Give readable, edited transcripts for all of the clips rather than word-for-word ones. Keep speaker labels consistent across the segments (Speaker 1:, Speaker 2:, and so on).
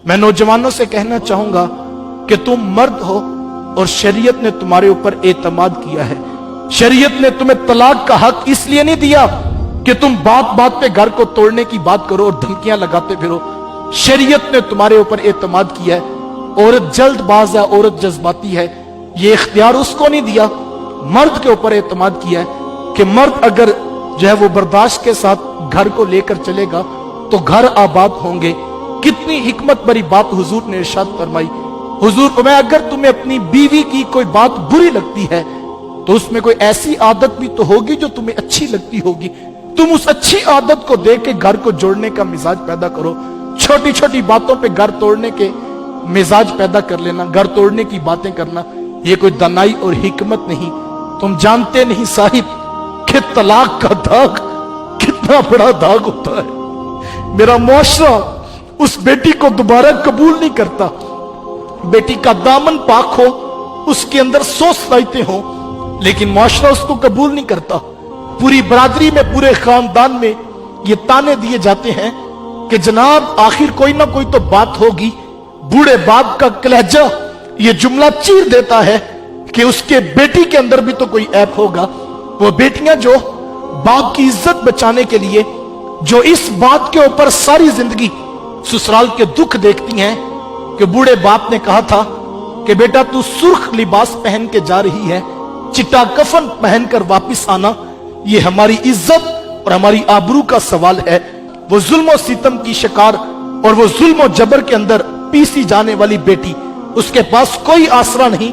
Speaker 1: मैं नौजवानों से कहना चाहूंगा कि तुम मर्द हो और शरीयत ने तुम्हारे ऊपर एतमाद किया है। शरीयत ने तुम्हें तलाक का हक इसलिए नहीं दिया कि तुम बात बात पे घर को तोड़ने की बात करो और धमकियां लगाते फिरो। शरीयत ने तुम्हारे ऊपर एतमाद किया है। औरत जल्दबाज है, औरत जज्बाती है, ये इख्तियार उसको नहीं दिया, मर्द के ऊपर एतमाद किया है कि मर्द अगर जो है वो बर्दाश्त के साथ घर को लेकर चलेगा तो घर आबाद होंगे। कितनी हिकमत भरी बात हुजूर ने इरशाद फरमाई। हुजूर फरमाया अगर तुम्हें अपनी बीवी की कोई बात बुरी लगती है तो उसमें कोई ऐसी आदत भी तो होगी जो तुम्हें अच्छी लगती होगी। तुम उस अच्छी आदत को देख के घर को जोड़ने का मिजाज पैदा करो। छोटी छोटी बातों पे घर तोड़ने के मिजाज पैदा कर लेना, घर तोड़ने की बातें करना, ये कोई दनाई और हिकमत नहीं। तुम जानते नहीं साहिब कि तलाक का दाग कितना बड़ा दाग होता है। मेरा मुआशरा उस बेटी को दोबारा कबूल नहीं करता। बेटी का दामन पाक हो, उसके अंदर 100 सलाहियतें हो, लेकिन मुआशरा उसको कबूल नहीं करता। पूरी बरादरी में, पूरे खानदान में ये ताने दिए जाते हैं कि जनाब आखिर कोई ना कोई तो बात होगी। बूढ़े बाप का कलेजा ये जुमला चीर देता है कि उसके बेटी के अंदर भी तो कोई ऐप होगा। वो बेटियां जो बाप की इज्जत बचाने के लिए, जो इस बात के ऊपर सारी जिंदगी ससुराल के दुख देखती हैं कि बूढ़े बाप ने कहा था कि बेटा तू सुर्ख लिबास पहन के जा रही है, चिट्टा कफन पहनकर वापस आना, ये हमारी इज्जत और हमारी आबरू का सवाल है। वो जुल्म और सितम की शिकार और वो जुल्म और जबर के अंदर पीसी जाने वाली बेटी, उसके पास कोई आसरा नहीं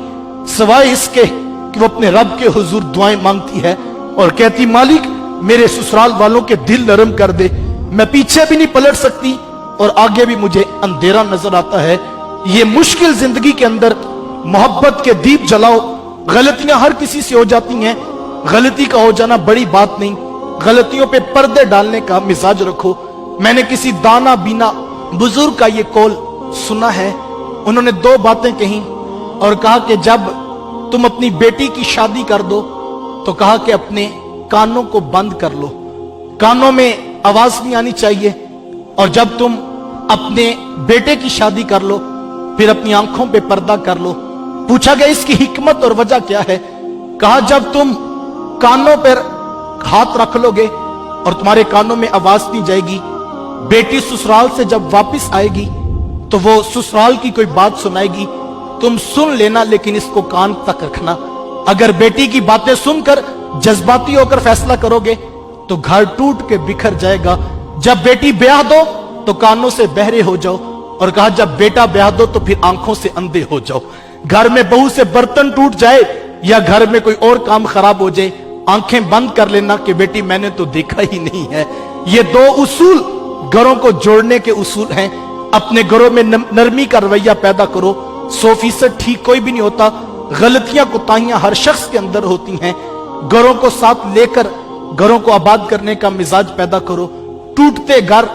Speaker 1: सिवाय इसके कि वो अपने रब के हुजूर दुआएं मांगती है और कहती मालिक मेरे ससुराल वालों के दिल नरम कर दे। मैं पीछे भी नहीं पलट सकती और आगे भी मुझे अंधेरा नजर आता है। ये मुश्किल जिंदगी के अंदर मोहब्बत के दीप जलाओ। गलतियां हर किसी से हो जाती हैं, गलती का हो जाना बड़ी बात नहीं। गलतियों पे पर्दे डालने का मिजाज रखो। मैंने किसी दाना बीना बुजुर्ग का ये कौल सुना है। उन्होंने 2 बातें कही और कहा कि जब तुम अपनी बेटी की शादी कर दो तो कहा कि अपने कानों को बंद कर लो, कानों में आवाज नहीं आनी चाहिए। और जब तुम अपने बेटे की शादी कर लो फिर अपनी आंखों पे पर्दा कर लो। पूछा गया इसकी हिकमत और वजह क्या है? कहा जब तुम कानों पर हाथ रख लोगे और तुम्हारे कानों में आवाज नहीं जाएगी, बेटी ससुराल से जब वापस आएगी तो वो ससुराल की कोई बात सुनाएगी, तुम सुन लेना लेकिन इसको कान तक रखना। अगर बेटी की बातें सुनकर जज्बाती होकर फैसला करोगे तो घर टूट के बिखर जाएगा। जब बेटी ब्याह दो तो कानों से बहरे हो जाओ और कहा जब बेटा ब्याह दो तो फिर आंखों से अंधे हो जाओ। घर में बहू से बर्तन टूट जाए या घर में कोई और काम खराब हो जाए, आंखें बंद कर लेना कि बेटी मैंने तो देखा ही नहीं है। ये 2 उसूल घरों को जोड़ने के उसूल हैं। अपने घरों में नरमी का रवैया पैदा करो। 100% ठीक कोई भी नहीं होता, गलतियां कोताहियां हर शख्स के अंदर होती हैं। घरों को साथ लेकर घरों को आबाद करने का मिजाज पैदा करो। टूटते घर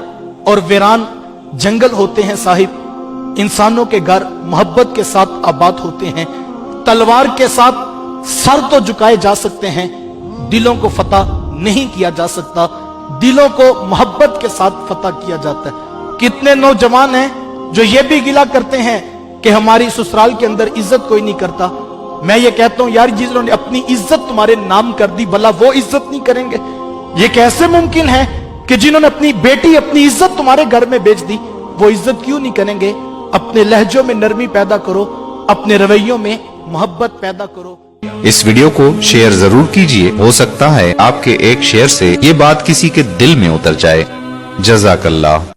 Speaker 1: और वीरान जंगल होते हैं साहिब। इंसानों के घर मोहब्बत के साथ आबाद होते हैं। तलवार के साथ सर तो झुकाए जा सकते हैं, दिलों को फतह नहीं किया जा सकता। दिलों को मोहब्बत के साथ फतह किया जाता है। कितने नौजवान हैं जो ये भी गिला करते हैं कि हमारी ससुराल के अंदर इज्जत कोई नहीं करता। मैं ये कहता हूं यार जिन्होंने अपनी इज्जत तुम्हारे नाम कर दी भला वो इज्जत नहीं करेंगे? ये कैसे मुमकिन है कि जिन्होंने अपनी बेटी, अपनी इज्जत तुम्हारे घर में बेच दी वो इज्जत क्यों नहीं करेंगे? अपने लहजों में नरमी पैदा करो, अपने रवैयों में मोहब्बत पैदा करो।
Speaker 2: इस वीडियो को शेयर जरूर कीजिए, हो सकता है आपके एक शेयर से ये बात किसी के दिल में उतर जाए। जज़ाकल्लाह।